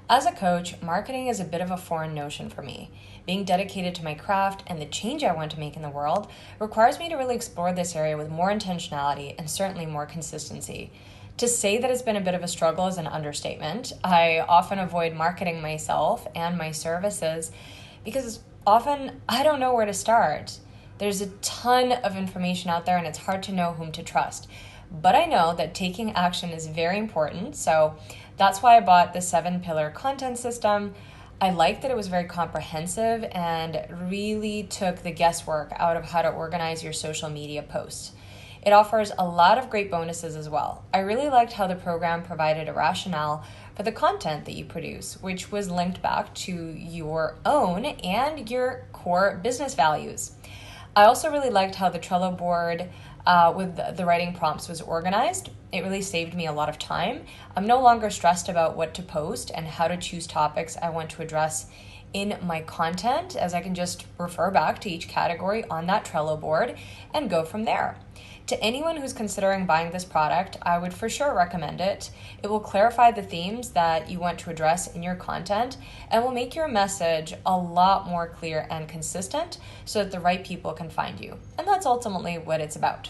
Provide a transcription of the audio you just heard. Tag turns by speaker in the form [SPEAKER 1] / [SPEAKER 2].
[SPEAKER 1] As a coach, marketing is a bit of a foreign notion for me. Being dedicated to my craft and the change I want to make in the world requires me to really explore this area with more intentionality and certainly more consistency. To say that it's been a bit of a struggle is an understatement. I often avoid marketing myself and my services because often I don't know where to start. There's a ton of information out there and it's hard to know whom to trust. But I know that taking action is very important, so that's why I bought the 7-pillar content system. I liked that it was very comprehensive and really took the guesswork out of how to organize your social media posts. It offers a lot of great bonuses as well. I really liked how the program provided a rationale for the content that you produce, which was linked back to your own and your core business values. I also really liked how the Trello board with the writing prompts was organized. It really saved me a lot of time. I'm no longer stressed about what to post and how to choose topics I want to address in my content, as I can just refer back to each category on that Trello board and go from there. To anyone who's considering buying this product, I would for sure recommend it. It will clarify the themes that you want to address in your content and will make your message a lot more clear and consistent so that the right people can find you. And that's ultimately what it's about.